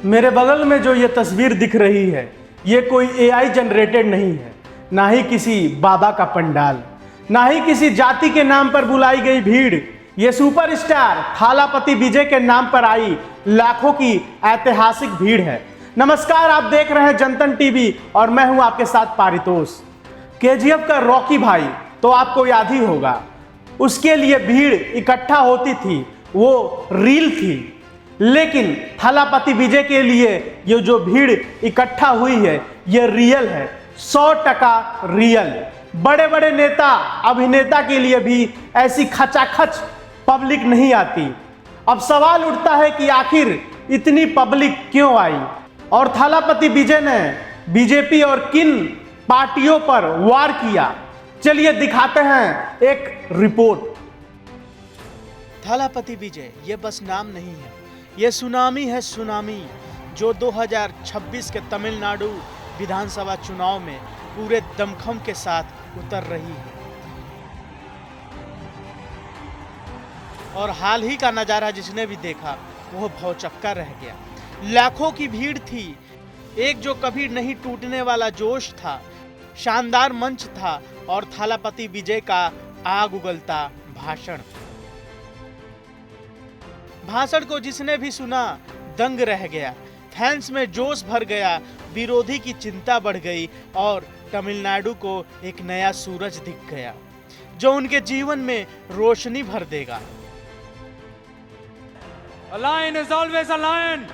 मेरे बगल में जो ये तस्वीर दिख रही है ये कोई एआई जनरेटेड नहीं है, ना ही किसी बाबा का पंडाल, ना ही किसी जाति के नाम पर बुलाई गई भीड़। ये सुपरस्टार थालापति विजय के नाम पर आई लाखों की ऐतिहासिक भीड़ है। नमस्कार, आप देख रहे हैं जनतन टीवी और मैं हूं आपके साथ पारितोष। केजीएफ का रॉकी भाई तो आपको याद ही होगा, उसके लिए भीड़ इकट्ठा होती थी, वो रील थी। लेकिन थालापति विजय के लिए ये जो भीड़ इकट्ठा हुई है ये रियल है, 100% रियल। बड़े बड़े नेता अभिनेता के लिए भी ऐसी खचाखच पब्लिक नहीं आती। अब सवाल उठता है कि आखिर इतनी पब्लिक क्यों आई और थालापति विजय ने बीजेपी और किन पार्टियों पर वार किया। चलिए दिखाते हैं एक रिपोर्ट। थालापति विजय ये बस नाम नहीं है, ये सुनामी है, सुनामी जो 2026 के तमिलनाडु विधानसभा चुनाव में पूरे दमखम के साथ उतर रही है। और हाल ही का नज़ारा जिसने भी देखा वो भौचक्का रह गया। लाखों की भीड़ थी, एक जो कभी नहीं टूटने वाला जोश था, शानदार मंच था और थालापति विजय का आग उगलता भाषण को जिसने भी सुना दंग रह गया। फैंस में जोश भर गया, विरोधी की चिंता बढ़ गई और तमिलनाडु को एक नया सूरज दिख गया जो उनके जीवन में रोशनी भर देगा। A lion is always a lion.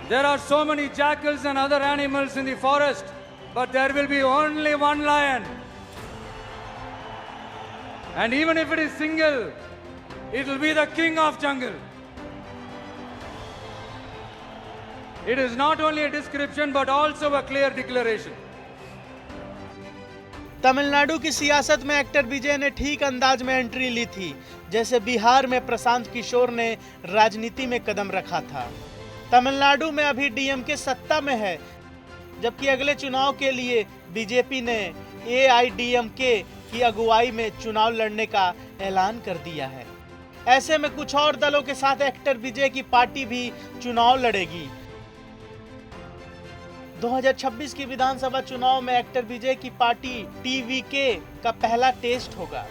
There are so many jackals and other animals in the forest, but there will be only one lion. And even if it is single, it will be the king of jungle. It is not only a description but also a clear declaration. Tamil Nadu की सियासत में actor विजय ने ठीक अंदाज में entry ली थी, जैसे बिहार में प्रशांत किशोर ने राजनीति में कदम रखा था। तमिलनाडु में अभी डीएमके सत्ता में है, जबकि अगले चुनाव के लिए बीजेपी ने एआईडीएमके की अगुवाई में चुनाव लड़ने का ऐलान कर दिया है। ऐसे में कुछ और दलों के साथ एक्टर विजय की पार्टी भी चुनाव लड़ेगी। 2026 की विधानसभा चुनाव में एक्टर विजय की पार्टी टीवीके का पहला टेस्ट होगा।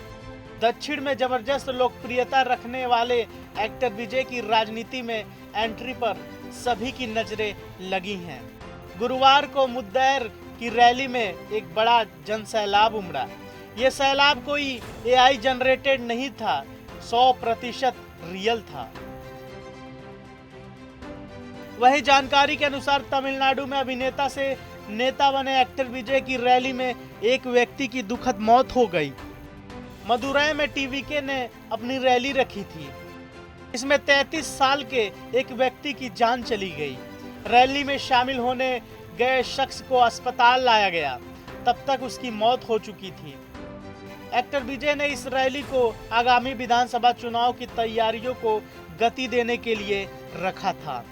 दक्षिण में जबरदस्त लोकप्रियता रखने वाले एक्टर विजय की राजनीति में एंट्री पर सभी की नजरें लगी हैं। गुरुवार को मुद्देर की रैली में एक बड़ा जनसैलाब उमड़ा। ये सैलाब कोई एआई जनरेटेड नहीं था, 100% रियल था। वही जानकारी के अनुसार तमिलनाडु में अभिनेता से नेता बने एक्टर विजय की रैली में एक व्यक्ति की दुखद मौत हो गई। मदुरै में टीवीके ने अपनी रैली रखी थी, इसमें 33 साल के एक व्यक्ति की जान चली गई। रैली में शामिल होने गए शख्स को अस्पताल लाया गया, तब तक उसकी मौत हो चुकी थी। एक्टर विजय ने इस रैली को आगामी विधानसभा चुनाव की तैयारियों को गति देने के लिए रखा था।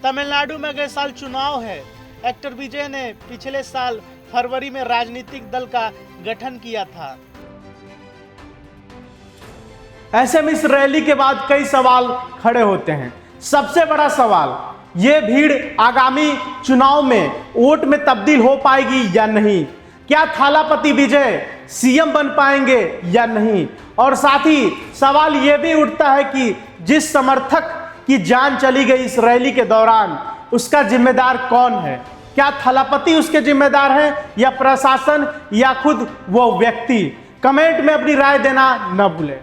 तमिलनाडु में अगले साल चुनाव है। एक्टर विजय ने पिछले साल फरवरी में राजनीतिक दल का गठन किया था। ऐसे में इस रैली के बाद कई सवाल खड़े होते हैं। सबसे बड़ा सवाल, ये भीड़ आगामी चुनाव में वोट में तब्दील हो पाएगी या नहीं? क्या थालापति विजय सीएम बन पाएंगे या नहीं? और साथ ही सवाल यह भी उठता है कि जिस समर्थक की जान चली गई इस रैली के दौरान, उसका जिम्मेदार कौन है? क्या थालापति उसके जिम्मेदार हैं या प्रशासन या खुद वो व्यक्ति? कमेंट में अपनी राय देना न भूलें।